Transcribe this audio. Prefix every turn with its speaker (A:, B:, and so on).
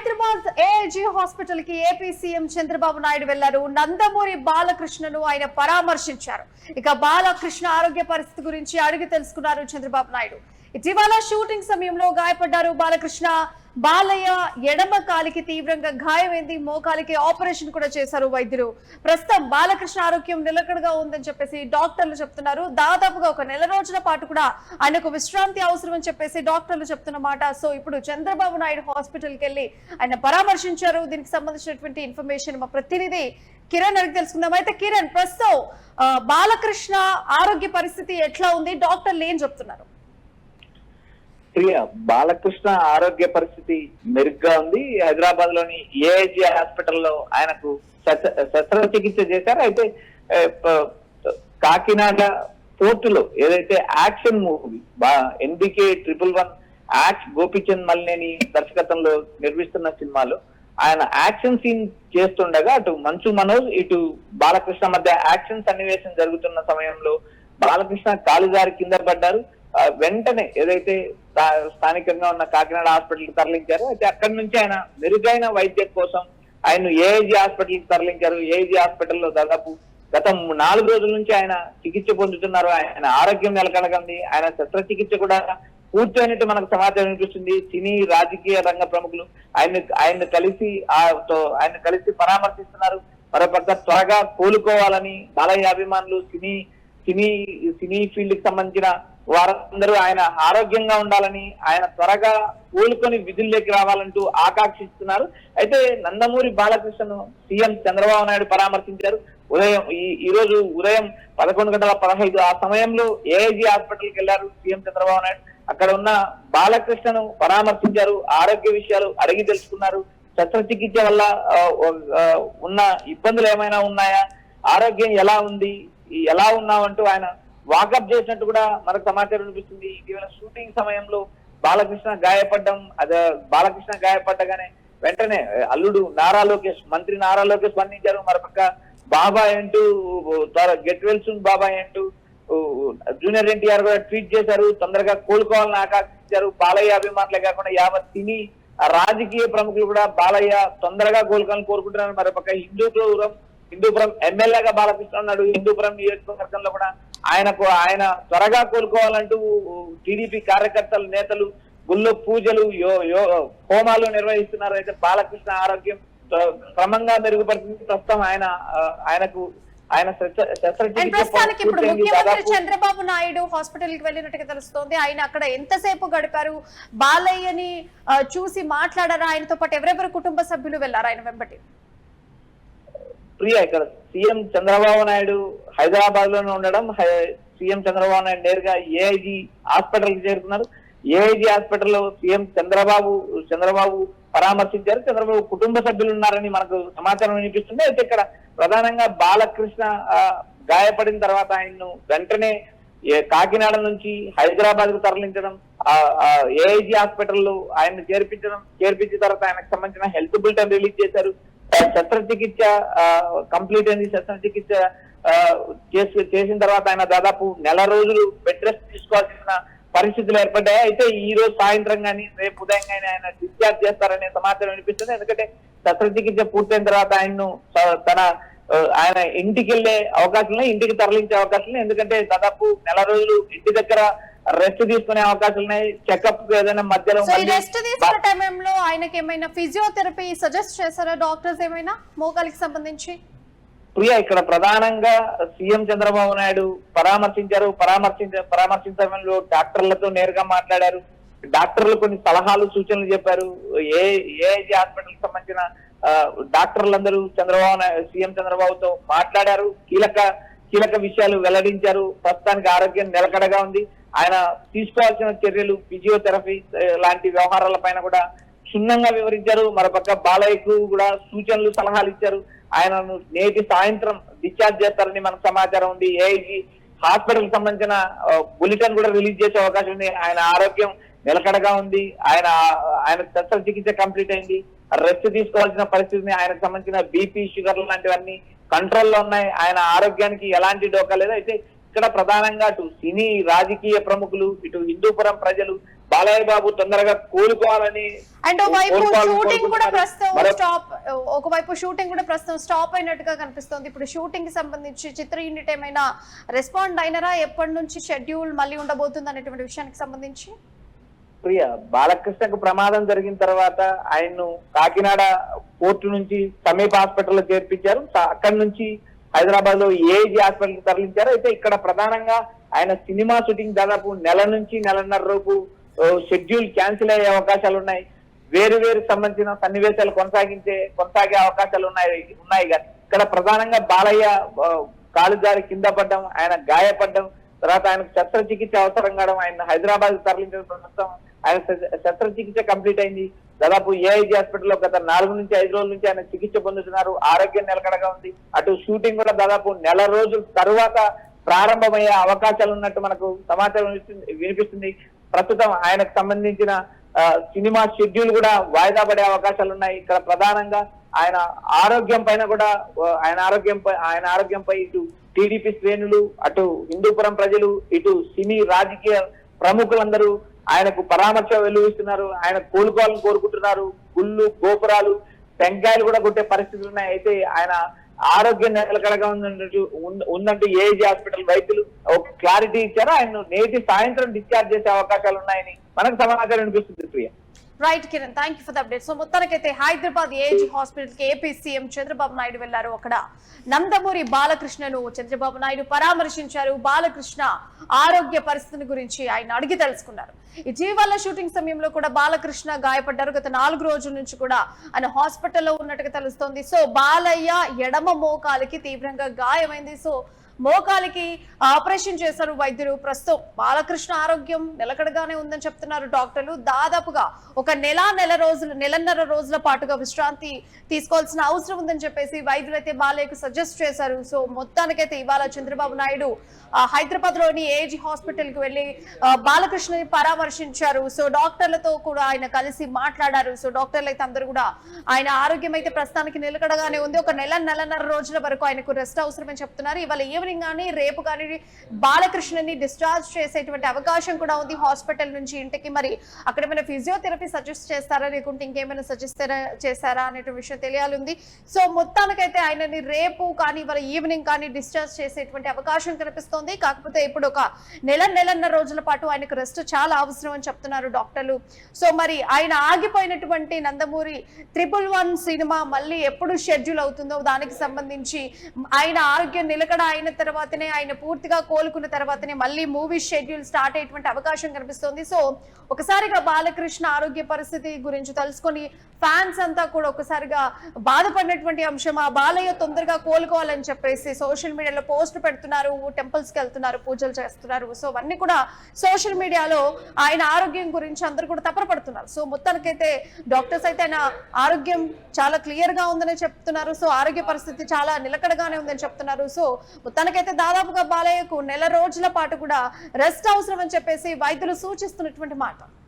A: Hyderabad AIG hospital కి AP CM Chandrababu Naidu వెళ్లారు. నందమూరి బాలకృష్ణను ఆయన పరామర్శించారు. ఇక బాలకృష్ణ ఆరోగ్య పరిస్థితి గురించి అడిగి తెలుసుకున్నారు చంద్రబాబు నాయుడు. ఇటీవల షూటింగ్ సమయంలో గాయపడ్డారు బాలకృష్ణ. బాలయ్య ఎడమ కాలికి తీవ్రంగా గాయమైంది. మోకాలికి ఆపరేషన్ కూడా చేశారు వైద్యులు. ప్రస్తుతం బాలకృష్ణ ఆరోగ్యం నిలకడగా ఉందని చెప్పేసి డాక్టర్లు చెప్తున్నారు. దాదాపుగా ఒక నెల రోజుల పాటు కూడా ఆయనకు విశ్రాంతి అవసరం అని చెప్పేసి డాక్టర్లు చెప్తున్నమాట. సో ఇప్పుడు చంద్రబాబు నాయుడు హాస్పిటల్కి వెళ్ళి ఆయన పరామర్శించారు. దీనికి సంబంధించినటువంటి ఇన్ఫర్మేషన్ మా ప్రతినిధి కిరణ్ అడిగి తెలుసుకుందాం. అయితే కిరణ్, ప్రస్తుతం బాలకృష్ణ ఆరోగ్య పరిస్థితి ఎట్లా ఉంది? డాక్టర్లు ఏం చెప్తున్నారు?
B: ప్రియ, బాలకృష్ణ ఆరోగ్య పరిస్థితి మెరుగ్గా ఉంది. హైదరాబాద్ లోని ఏఐజీ హాస్పిటల్లో ఆయనకు శస్త్రచికిత్స చేశారు. అయితే కాకినాడ పోర్టులో ఏదైతే యాక్షన్ మూవీ ఎన్బికే 111 యాక్స్ గోపిచంద్ మల్లేని దర్శకత్వంలో నిర్మిస్తున్న సినిమాలో ఆయన యాక్షన్ సీన్ చేస్తుండగా అటు మంచు మనోజ్ ఇటు బాలకృష్ణ మధ్య యాక్షన్ సన్నివేశం జరుగుతున్న సమయంలో బాలకృష్ణ కాలుజారి కింద పడ్డారు. వెంటనే ఏదైతే స్థానికంగా ఉన్న కాకినాడ హాస్పిటల్కి తరలించారు. అయితే అక్కడి నుంచి ఆయన మెరుగైన వైద్యం కోసం ఆయన ఏఐజీ హాస్పిటల్కి తరలించారు. ఏఐజీ హాస్పిటల్లో దాదాపు గత 4 రోజుల నుంచి ఆయన చికిత్స పొందుతున్నారు. ఆయన ఆరోగ్యం నిలకడగంది. ఆయన శస్త్రచికిత్స కూడా పూర్తయినట్టు మనకు సమాచారం వినిపిస్తుంది. సినీ రాజకీయ రంగ ప్రముఖులు ఆయన కలిసి పరామర్శిస్తున్నారు. మరోపక్క త్వరగా కోలుకోవాలని బాలయ్య అభిమానులు సినీ ఫీల్డ్ కి సంబంధించిన వారందరూ ఆయన ఆరోగ్యంగా ఉండాలని, ఆయన త్వరగా కోలుకొని విధుల్లోకి రావాలంటూ ఆకాంక్షిస్తున్నారు. అయితే నందమూరి బాలకృష్ణను సీఎం చంద్రబాబు నాయుడు పరామర్శించారు. ఈ రోజు ఉదయం 11:15 ఆ సమయంలో ఏఐజీ హాస్పిటల్కి వెళ్లారు సీఎం చంద్రబాబు నాయుడు. అక్కడ ఉన్న బాలకృష్ణను పరామర్శించారు. ఆరోగ్య విషయాలు అడిగి తెలుసుకున్నారు. శస్త్రచికిత్స వల్ల ఉన్న ఇబ్బందులు ఏమైనా ఉన్నాయా, ఆరోగ్యం ఎలా ఉంది, ఎలా ఉన్నామంటూ ఆయన వాకప్ చేసినట్టు కూడా మనకు సమాచారం వినిపిస్తుంది. ఇటీవల షూటింగ్ సమయంలో బాలకృష్ణ గాయపడ్డగానే వెంటనే అల్లుడు మంత్రి నారా లోకేష్ స్పందించారు. మరొక బాబాయ్ అంటూ గెట్ వెల్ సూన్ బాబాయ్ అంటూ జూనియర్ ఎన్టీఆర్ కూడా ట్వీట్ చేశారు. తొందరగా కోలుకోవాలని ఆకాంక్షించారు. బాలయ్య అభిమానులే కాకుండా యావత్ సినీ రాజకీయ ప్రముఖులు కూడా బాలయ్య తొందరగా కోలుకోవాలని కోరుకుంటున్నారు. మరొక హిందూపురం ఎమ్మెల్యేగా బాలకృష్ణ ఉన్నాడు. హిందూపురం నియోజకవర్గంలో కూడా ఆయన త్వరగా కోలుకోవాలంటూ టీడీపీ కార్యకర్తలు, నేతలు గుళ్ళో పూజలు, హోమాలు నిర్వహిస్తున్నారు. అయితే బాలకృష్ణ ఆరోగ్యం క్రమంగా మెరుగుపడుతుంది. ప్రస్తుతం
A: ప్రస్తుతానికి ఇప్పుడు ముఖ్యమంత్రి చంద్రబాబు నాయుడు హాస్పిటల్ కి వెళ్ళినట్టుగా తెలుస్తోంది. ఆయన అక్కడ ఎంతసేపు గడిపారు? బాలయ్యని చూసి మాట్లాడారా? ఆయనతో పాటు ఎవరెవరు కుటుంబ సభ్యులు వెళ్లారు ఆయన వెంబటి?
B: ప్రియ, ఇక్కడ సీఎం చంద్రబాబు నాయుడు హైదరాబాద్ లోనే ఉండడం, సీఎం చంద్రబాబు నాయుడు నేరుగా ఏఐజీ హాస్పిటల్ కి చేరుకున్నారు. ఏఐజీ హాస్పిటల్లో సీఎం చంద్రబాబు పరామర్శించారు. చంద్రబాబు కుటుంబ సభ్యులు ఉన్నారని మనకు సమాచారం వినిపిస్తుంది. అయితే ఇక్కడ ప్రధానంగా బాలకృష్ణ గాయపడిన తర్వాత ఆయన్ను వెంటనే కాకినాడ నుంచి హైదరాబాద్ కు తరలించడం, ఏఐజీ హాస్పిటల్లో ఆయన్ని చేర్పించిన తర్వాత ఆయనకు సంబంధించిన హెల్త్ బులెటిన్ రిలీజ్ చేశారు. శస్త్రచికిత్స కంప్లీట్ అయింది. శస్త్రచికిత్స చేసిన తర్వాత ఆయన దాదాపు నెల రోజులు బెడ్ రెస్ట్ తీసుకోవాల్సిన పరిస్థితులు ఏర్పడ్డాయి. అయితే ఈ రోజు సాయంత్రం కానీ రేపు ఉదయం కానీ ఆయన డిశ్చార్జ్ చేస్తారనే సమాచారం వినిపిస్తుంది. ఎందుకంటే శస్త్రచికిత్స పూర్తయిన తర్వాత ఆయన ఇంటికి వెళ్లే అవకాశం ఉన్నాయి, ఇంటికి తరలించే అవకాశం ఉన్నాయి. ఎందుకంటే దాదాపు నెల రోజులు ఇంటి దగ్గర రెస్ట్ తీసుకునే అవకాశాలు ఉన్నాయి. చెకప్ ఏదైనా మధ్యలో
A: రెస్ట్ తీసుకునే టైంలో ఆయనకి ఏమైనా ఫిజియోథెరపీ సజెస్ట్ చేశారా డాక్టర్స్ ఏమైనా మోకాలికి సంబంధించి?
B: ప్రియ, ఇక్కడ ప్రధానంగా సీఎం చంద్రబాబు నాయుడు పరామర్శించడంలో డాక్టర్లతో నేరుగా మాట్లాడారు. డాక్టర్లు కొన్ని సలహాలు, సూచనలు చెప్పారు. ఏఐజీ హాస్పిటల్ కి సంబంధించిన డాక్టర్లందరూ సీఎం చంద్రబాబుతో మాట్లాడారు. కీలక విషయాలు వెల్లడించారు. ప్రస్తుతానికి ఆరోగ్యం నిలకడగా ఉంది. ఆయన తీసుకోవాల్సిన చర్యలు, ఫిజియోథెరపీ లాంటి వ్యవహారాల పైన కూడా క్షుణ్ణంగా వివరించారు. మరోపక్క బాలయ్యకు కూడా సూచనలు, సలహాలు ఇచ్చారు. ఆయనను నేటి సాయంత్రం డిశ్చార్జ్ చేస్తారని మనకు సమాచారం ఉంది. ఏఐజీ హాస్పిటల్ కి సంబంధించిన బులెటిన్ కూడా రిలీజ్ చేసే అవకాశం ఉంది. ఆయన ఆరోగ్యం నిలకడగా ఉంది. ఆయన శస్త్రచికిత్స కంప్లీట్ అయింది. రెస్ట్ తీసుకోవాల్సిన పరిస్థితిని, ఆయనకు సంబంధించిన బీపీ, షుగర్ లాంటివన్నీ కంట్రోల్లో ఉన్నాయి. ఆయన ఆరోగ్యానికి ఎలాంటి డోకా లేదు. అయితే ఇక్కడ ప్రధానంగా అటు సినీ రాజకీయ ప్రముఖులు, ఇటు హిందూపురం ప్రజలు బాలయ్య బాబు తొందరగా కోలుకోవాలని
A: అండ్ ఒకవైపు
B: కోరుకోవాలని
A: షూటింగ్ కూడా ప్రస్తుతం స్టాప్ అయినట్టుగా కనిపిస్తోంది. ఇప్పుడు షూటింగ్ కి సంబంధించి చిత్ర యూనిట్ ఏమైనా రెస్పాండ్ అయినరా? ఎప్పటి నుంచి షెడ్యూల్ మళ్ళీ ఉండబోతుంది అనేటువంటి విషయానికి సంబంధించి?
B: ప్రియ, బాలకృష్ణకు ప్రమాదం జరిగిన తర్వాత ఆయన్ను కాకినాడ పోర్టు నుంచి సమీప హాస్పిటల్లో చేర్పించారు. అక్కడి నుంచి హైదరాబాద్ లో ఏజీ హాస్పిటల్ కి తరలించారు. అయితే ఇక్కడ ప్రధానంగా ఆయన సినిమా షూటింగ్ దాదాపు నెల నుంచి నెలన్నర లోపు షెడ్యూల్ క్యాన్సిల్ అయ్యే అవకాశాలు ఉన్నాయి. వేరు సంబంధించిన సన్నివేశాలు కొనసాగే అవకాశాలు ఉన్నాయి. ఇక్కడ ప్రధానంగా బాలయ్య కాలు జారి కింద పడ్డం, ఆయన గాయపడ్డం, తర్వాత ఆయనకు శస్త్రచికిత్స అవసరం కావడం, ఆయన హైదరాబాద్ తరలించిన ప్రస్తుతం ఆయన శస్త్రచికిత్స కంప్లీట్ అయింది. దాదాపు ఏఐజీ హాస్పిటల్లో గత 4 నుంచి 5 రోజుల నుంచి ఆయన చికిత్స పొందుతున్నారు. ఆరోగ్యం నిలకడగా ఉంది. అటు షూటింగ్ కూడా దాదాపు నెల రోజుల తరువాత ప్రారంభమయ్యే అవకాశాలు ఉన్నట్టు మనకు సమాచారం వినిపిస్తుంది. ప్రస్తుతం ఆయనకు సంబంధించిన సినిమా షెడ్యూల్ కూడా వాయిదా పడే అవకాశాలు ఉన్నాయి. ఇక్కడ ప్రధానంగా ఆయన ఆరోగ్యం పైన కూడా ఆయన ఆరోగ్యంపై ఇటు టీడీపీ శ్రేణులు, అటు హిందూపురం ప్రజలు, ఇటు సినీ రాజకీయ ప్రముఖులందరూ ఆయనకు పరామర్శ వెలువిస్తున్నారు. ఆయన కోలుకోవాలని కోరుకుంటున్నారు. గుళ్ళు, గోపురాలు, టెంకాయలు కూడా కొట్టే పరిస్థితులు ఉన్నాయి. అయితే ఆయన ఆరోగ్యం నిలకడగా ఉందంటూ ఏఐజీ హాస్పిటల్ వైద్యులు ఒక క్లారిటీ ఇచ్చారు. ఆయన నేటి సాయంత్రం డిశ్చార్జ్ చేసే అవకాశాలు ఉన్నాయని మనకు సమాచారం వినిపిస్తుంది. Priya,
A: right Kiran, thank you for the update. So మొత్తానికైతే హైదరాబాద్ ఏజీ హాస్పిటల్ కి ఏపీ సీఎం చంద్రబాబు నాయుడు వెళ్లారు. అక్కడ నందమూరి బాలకృష్ణను చంద్రబాబు నాయుడు పరామర్శించారు. బాలకృష్ణ ఆరోగ్య పరిస్థితిని గురించి ఆయన అడిగి తెలుసుకున్నారు. ఇటీవల షూటింగ్ సమయంలో కూడా బాలకృష్ణ గాయపడ్డారు. గత 4 రోజుల నుంచి కూడా ఆయన హాస్పిటల్లో ఉన్నట్టుగా తెలుస్తోంది. సో బాలయ్య ఎడమ మోకాలికి తీవ్రంగా గాయమైంది. సో మోకాలికి ఆపరేషన్ చేశారు వైద్యులు. ప్రస్తుతం బాలకృష్ణ ఆరోగ్యం నిలకడగానే ఉందని చెప్తున్నారు డాక్టర్లు. దాదాపుగా ఒక నెలన్నర రోజుల పాటుగా విశ్రాంతి తీసుకోవాల్సిన అవసరం ఉందని చెప్పేసి వైద్యులు అయితే బాలయ్యకు సజెస్ట్ చేశారు. సో మొత్తానికైతే ఇవాళ చంద్రబాబు నాయుడు హైదరాబాద్ లోని ఏజీ హాస్పిటల్ కి వెళ్లి బాలకృష్ణని పరామర్శించారు. సో డాక్టర్లతో కూడా ఆయన కలిసి మాట్లాడారు. సో డాక్టర్లు అయితే అందరూ కూడా ఆయన ఆరోగ్యం అయితే ప్రస్తుతానికి నిలకడగానే ఉంది. ఒక నెలన్నర రోజుల వరకు ఆయనకు రెస్ట్ అవసరమని చెప్తున్నారు. ఇవాళ ఈవినింగ్ కానీ రేపు కానీ బాలకృష్ణని డిశ్చార్జ్ చేసేటువంటి అవకాశం కూడా ఉంది హాస్పిటల్ నుంచి ఇంటికి. మరి అక్కడ ఏమైనా ఫిజియోథెరపీ సజెస్ట్ చేస్తారా, లేకుంటే ఇంకేమైనా సజెస్ట్ చేశారా అనేటువంటి విషయం తెలియాలి ఉంది. సో మొత్తానికైతే ఆయనని రేపు కానీ ఇవాళ ఈవినింగ్ కానీ డిశ్చార్జ్ చేసేటువంటి అవకాశం కనిపిస్తోంది. కాకపోతే ఇప్పుడు ఒక నెలన్నర రోజుల పాటు ఆయనకు రెస్ట్ చాలా అవసరం అని చెప్తున్నారు డాక్టర్లు. సో మరి ఆయన ఆగిపోయినటువంటి నందమూరి 111 సినిమా మళ్ళీ ఎప్పుడు షెడ్యూల్ అవుతుందో దానికి సంబంధించి ఆయన ఆరోగ్యం నిలకడ అయిన తర్వాతనే, ఆయన పూర్తిగా కోలుకున్న తర్వాతనే మళ్ళీ మూవీ షెడ్యూల్ స్టార్ట్ అయ్యేటువంటి అవకాశం కనిపిస్తోంది. సో ఒకసారిగా బాలకృష్ణ ఆరోగ్య పరిస్థితి గురించి తెలుసుకొని ఫ్యాన్స్ అంతా కూడా ఒకసారిగా బాధపడినటువంటి అంశం. ఆ బాలయ్య తొందరగా కోలుకోవాలని చెప్పేసి సోషల్ మీడియాలో పోస్ట్ పెడుతున్నారు, టెంపుల్స్ కి వెళ్తున్నారు, పూజలు చేస్తున్నారు. సో అవన్నీ కూడా సోషల్ మీడియాలో ఆయన ఆరోగ్యం గురించి అందరూ కూడా తపరపడుతున్నారు. సో మొత్తానికైతే డాక్టర్స్ అయితే ఆయన ఆరోగ్యం చాలా క్లియర్ గా ఉందని చెప్తున్నారు. సో ఆరోగ్య పరిస్థితి చాలా నిలకడగానే ఉందని చెప్తున్నారు. సో మొత్తానికైతే దాదాపుగా బాలయ్యకు నెల రోజుల పాటు కూడా రెస్ట్ అవసరం అని చెప్పేసి వైద్యులు సూచిస్తున్నటువంటి మాట.